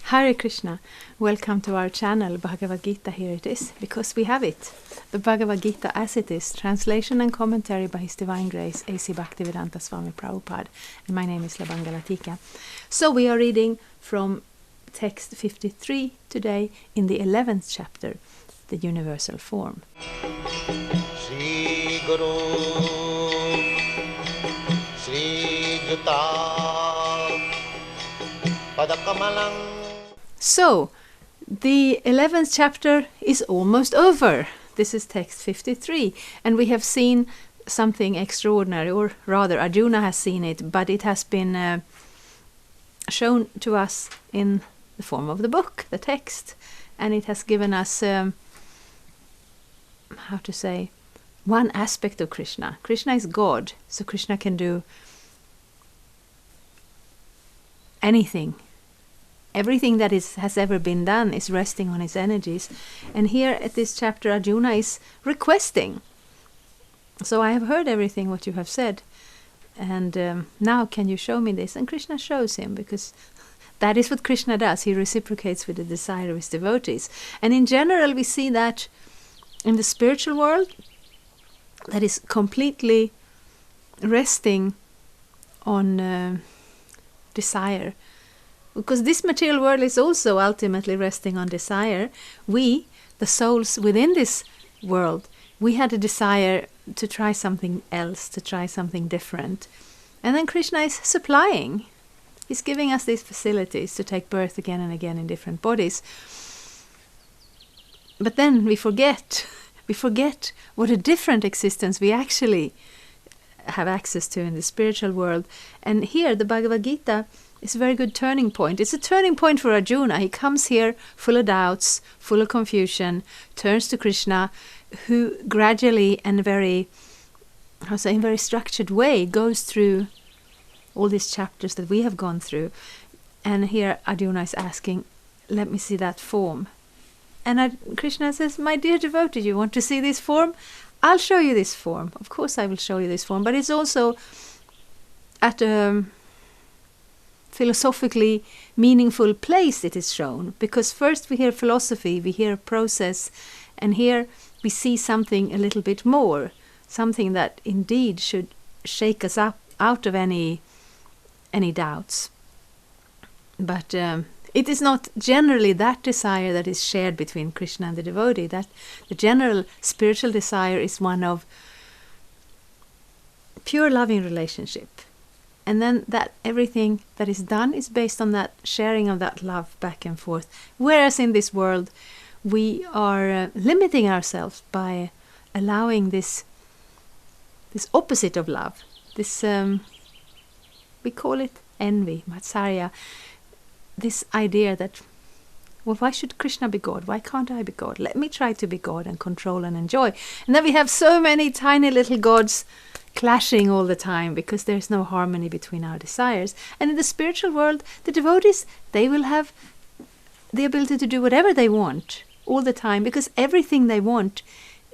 Hare Krishna, welcome to our channel Bhagavad-gita. Here it is, because we have it. The Bhagavad-gita as it is, translation and commentary by His Divine Grace A.C. Bhaktivedanta Swami Prabhupada. And my name is Labangalatika. So we are reading from text 53 today in the 11th chapter, the universal form. Shri Guru Shri Juta Padakamalang. So, the 11th chapter is almost over. This is text 53, and we have seen something extraordinary, or rather Arjuna has seen it, but it has been shown to us in the form of the book, the text, and it has given us, one aspect of Krishna. Krishna is God, so Krishna can do anything. Everything that has ever been done is resting on his energies. And here at this chapter, Arjuna is requesting. So I have heard everything what you have said. And now can you show me this? And Krishna shows him, because that is what Krishna does. He reciprocates with the desire of his devotees. And in general, we see that in the spiritual world, that is completely resting on desire. Because this material world is also ultimately resting on desire. We, the souls within this world, we had a desire to try something else, to try something different. And then Krishna is supplying. He's giving us these facilities to take birth again and again in different bodies. But then we forget what a different existence we actually have access to in the spiritual world. And here the Bhagavad-gita is a very good turning point. It's a turning point for Arjuna. He comes here full of doubts, full of confusion, turns to Krishna, who gradually and in a very structured way goes through all these chapters that we have gone through. And here Arjuna is asking, let me see that form. And Krishna says, my dear devotee, you want to see this form? I'll show you this form. Of course I will show you this form. But it's also at a philosophically meaningful place it is shown. Because first we hear philosophy, we hear process, and here we see something a little bit more. Something that indeed should shake us up out of any doubts. But it is not generally that desire that is shared between Krishna and the devotee. That the general spiritual desire is one of pure loving relationship. And then that everything that is done is based on that sharing of that love back and forth. Whereas in this world, we are limiting ourselves by allowing this opposite of love. This, we call it envy, matsarya. This idea that, well, why should Krishna be God? Why can't I be God? Let me try to be God and control and enjoy. And then we have so many tiny little gods clashing all the time because there's no harmony between our desires. And in the spiritual world, the devotees, they will have the ability to do whatever they want all the time, because everything they want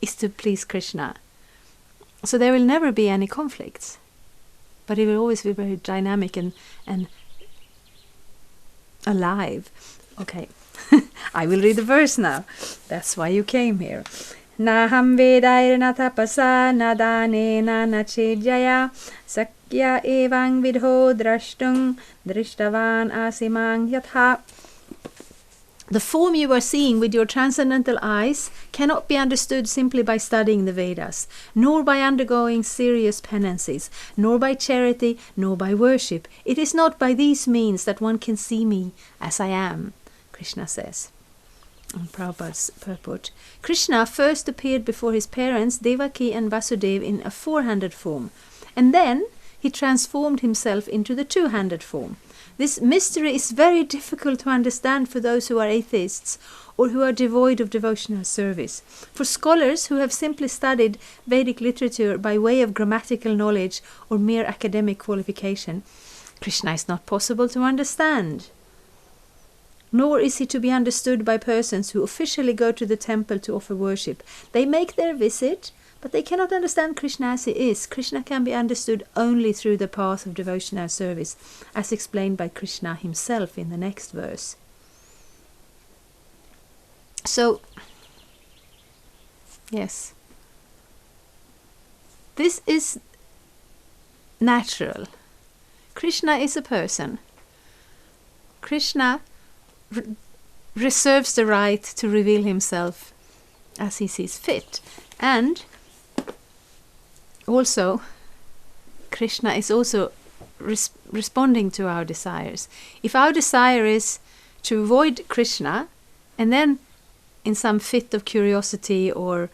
is to please Krishna. So there will never be any conflicts. But it will always be very dynamic and alive. Okay, I will read the verse now. That's why you came here. Naham vedairna tapasa nadanena nachidjaya sakya evang vidho drashtung drishtavan asimang yatha. The form you are seeing with your transcendental eyes cannot be understood simply by studying the Vedas, nor by undergoing serious penances, nor by charity, nor by worship. It is not by these means that one can see me as I am, Krishna says. In Prabhupada's purport, Krishna first appeared before his parents Devaki and Vasudeva in a four-handed form, and then he transformed himself into the two-handed form. This mystery is very difficult to understand for those who are atheists or who are devoid of devotional service. For scholars who have simply studied Vedic literature by way of grammatical knowledge or mere academic qualification, Krishna is not possible to understand. Nor is he to be understood by persons who officially go to the temple to offer worship. They make their visit, but they cannot understand Krishna as he is. Krishna can be understood only through the path of devotional service, as explained by Krishna himself in the next verse. So, yes, this is natural. Krishna is a person. Krishna reserves the right to reveal himself as he sees fit. And also, Krishna is also responding to our desires. If our desire is to avoid Krishna, and then in some fit of curiosity or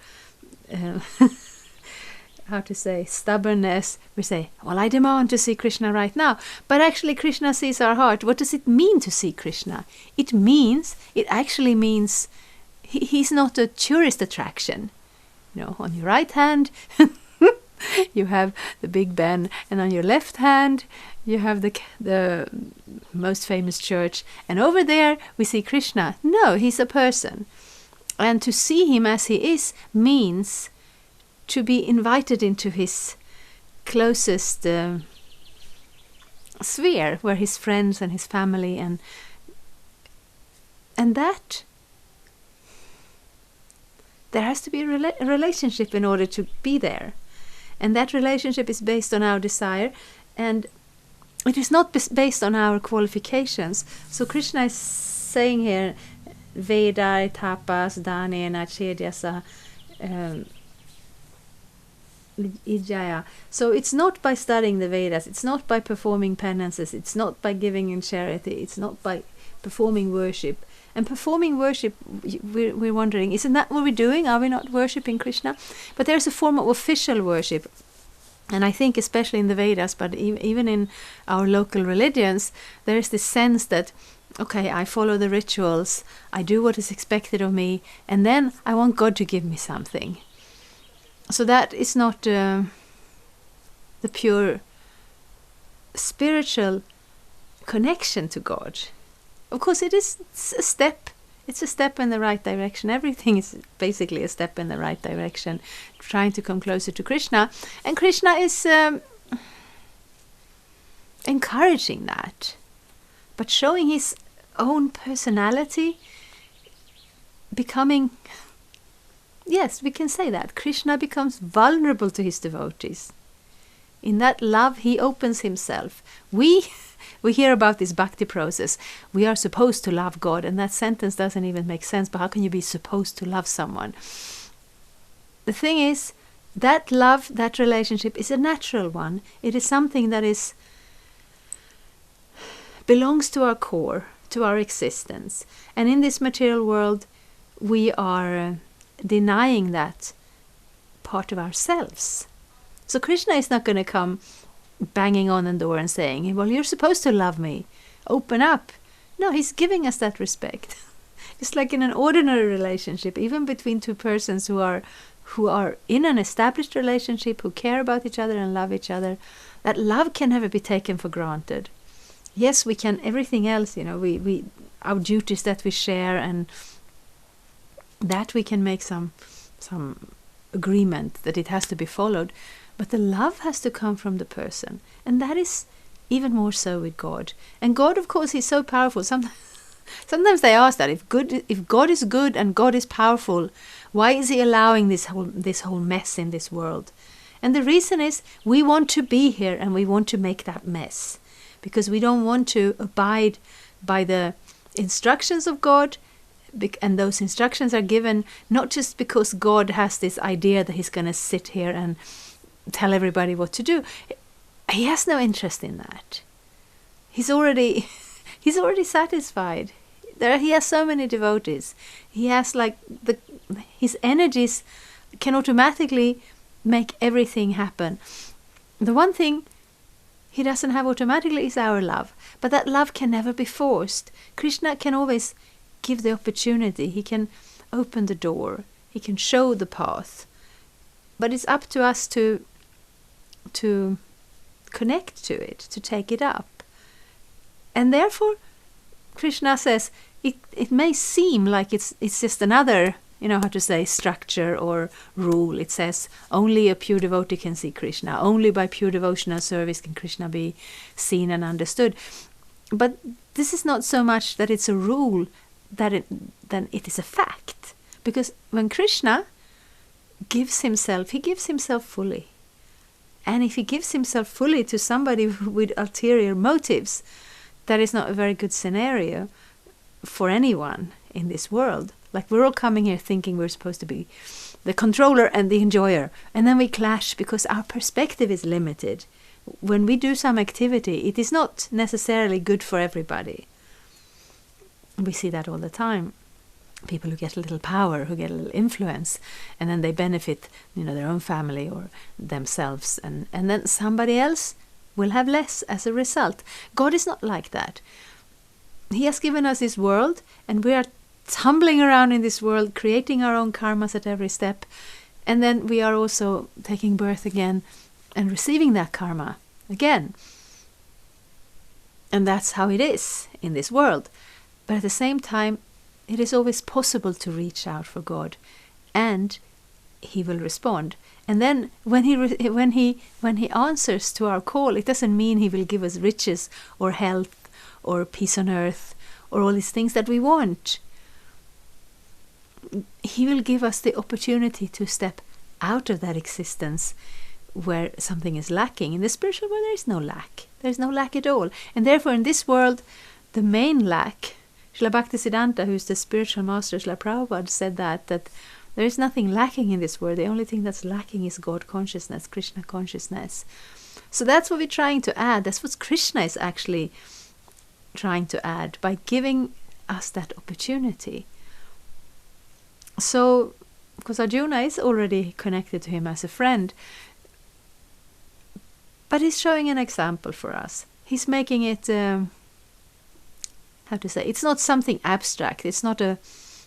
how to say, stubbornness, we say, well, I demand to see Krishna right now. But actually Krishna sees our heart. What does it mean to see Krishna? It actually means he's not a tourist attraction. You know, on your right hand you have the Big Ben, and on your left hand you have the most famous church, and over there we see Krishna. No, he's a person. And to see him as he is means to be invited into his closest sphere, where his friends and his family, and that there has to be a relationship in order to be there. And that relationship is based on our desire, and it is not based on our qualifications. So Krishna is saying here, Veda, tapas, dhanena, chedyasa, ijaya. So it's not by studying the Vedas, it's not by performing penances, it's not by giving in charity, it's not by performing worship. And performing worship, we're wondering, isn't that what we're doing? Are we not worshipping Krishna? But there's a form of official worship. And I think especially in the Vedas, but even in our local religions, there is this sense that, okay, I follow the rituals, I do what is expected of me, and then I want God to give me something. So that is not the pure spiritual connection to God. Of course, it's a step. It's a step in the right direction. Everything is basically a step in the right direction, trying to come closer to Krishna. And Krishna is encouraging that, but showing his own personality, becoming, yes, we can say that. Krishna becomes vulnerable to his devotees. In that love, he opens himself. We hear about this bhakti process. We are supposed to love God, and that sentence doesn't even make sense. But how can you be supposed to love someone? The thing is, that love, that relationship is a natural one. It is something that belongs to our core, to our existence. And in this material world, we are denying that part of ourselves. So Krishna is not going to come banging on the door and saying, well, you're supposed to love me, open up. No, he's giving us that respect. It's like in an ordinary relationship, even between two persons who are in an established relationship, who care about each other and love each other. That love can never be taken for granted. Yes, we can, everything else, we our duties that we share, and that we can make some agreement that it has to be followed. But the love has to come from the person. And that is even more so with God. And God, of course, he's so powerful. Sometimes they ask that, if God is good and God is powerful, why is he allowing this whole mess in this world? And the reason is, we want to be here and we want to make that mess. Because we don't want to abide by the instructions of God. And those instructions are given not just because God has this idea that he's going to sit here and tell everybody what to do. He has no interest in that. He's already satisfied. He has so many devotees. He has his energies can automatically make everything happen. The one thing he doesn't have automatically is our love. But that love can never be forced. Krishna can always give the opportunity. He can open the door. He can show the path. But it's up to us to connect to it, to take it up. And therefore, Krishna says, it may seem like it's just another, structure or rule. It says, only a pure devotee can see Krishna. Only by pure devotional service can Krishna be seen and understood. But this is not so much that it's a rule, then it is a fact. Because when Krishna gives himself, he gives himself fully. And if he gives himself fully to somebody with ulterior motives, that is not a very good scenario for anyone in this world. Like, we're all coming here thinking we're supposed to be the controller and the enjoyer. And then we clash because our perspective is limited. When we do some activity, it is not necessarily good for everybody. We see that all the time. People who get a little power, who get a little influence, and then they benefit, their own family or themselves, and then somebody else will have less as a result. God is not like that. He has given us this world, and we are tumbling around in this world, creating our own karmas at every step, and then we are also taking birth again and receiving that karma again. And that's how it is in this world. But at the same time, it is always possible to reach out for God, and He will respond. And then when he answers to our call, it doesn't mean He will give us riches or health or peace on earth or all these things that we want. He will give us the opportunity to step out of that existence where something is lacking. In the spiritual world, there is no lack. There is no lack at all. And therefore, in this world, the main lack, Srila Bhaktisiddhanta, who's the spiritual master, Srila Prabhupada, said that there is nothing lacking in this world. The only thing that's lacking is God consciousness, Krishna consciousness. So that's what we're trying to add. That's what Krishna is actually trying to add by giving us that opportunity. So, because Arjuna is already connected to him as a friend, but he's showing an example for us. He's making it... it's not something abstract. It's not a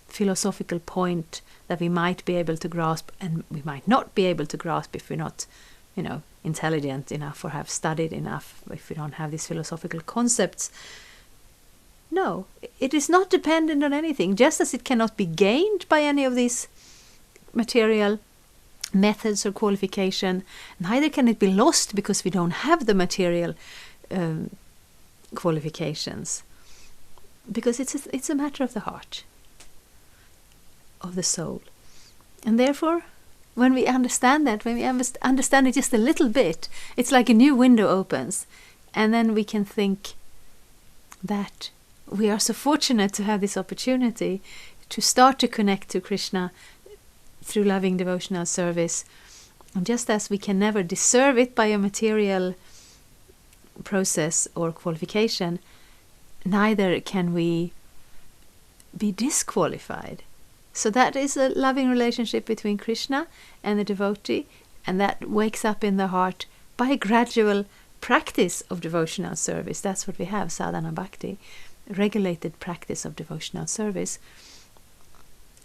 philosophical point that we might be able to grasp, and we might not be able to grasp if we're not, intelligent enough or have studied enough, if we don't have these philosophical concepts. No, it is not dependent on anything. Just as it cannot be gained by any of these material methods or qualification, neither can it be lost because we don't have the material qualifications. Because it's a matter of the heart, of the soul. And therefore, when we understand that, when we understand it just a little bit, it's like a new window opens. And then we can think that we are so fortunate to have this opportunity to start to connect to Krishna through loving devotional service. And just as we can never deserve it by a material process or qualification, neither can we be disqualified. So that is a loving relationship between Krishna and the devotee, and that wakes up in the heart by a gradual practice of devotional service. That's what we have, sadhana bhakti, regulated practice of devotional service.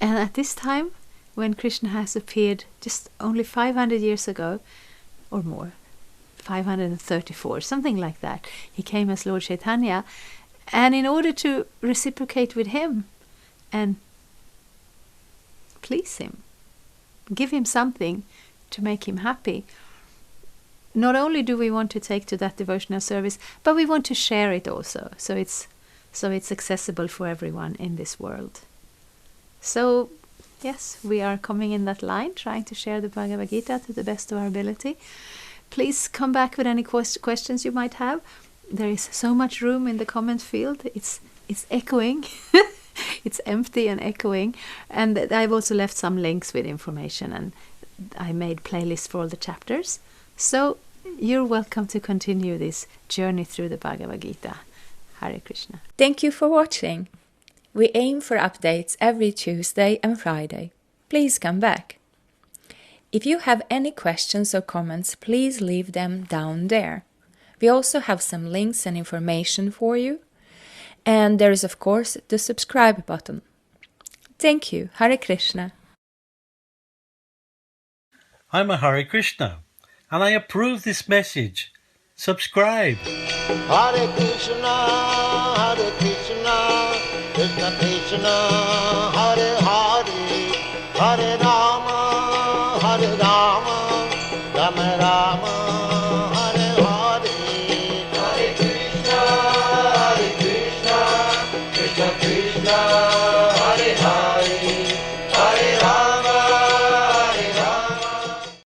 And at this time, when Krishna has appeared just only 500 years ago, or more, 534, something like that, he came as Lord Chaitanya. And in order to reciprocate with him and please him, give him something to make him happy, not only do we want to take to that devotional service, but we want to share it also. So it's accessible for everyone in this world. So yes, we are coming in that line, trying to share the Bhagavad-gita to the best of our ability. Please come back with any questions you might have. There is so much room in the comment field. It's echoing. It's empty and echoing. And I've also left some links with information, and I made playlists for all the chapters. So you're welcome to continue this journey through the Bhagavad-gita. Hare Krishna. Thank you for watching. We aim for updates every Tuesday and Friday. Please come back. If you have any questions or comments, please leave them down there. We also have some links and information for you. And there is, of course, the subscribe button. Thank you. Hare Krishna. I'm a Hare Krishna, and I approve this message. Subscribe. Hare Krishna, Krishna Krishna, Hare Hare, Hare Rama.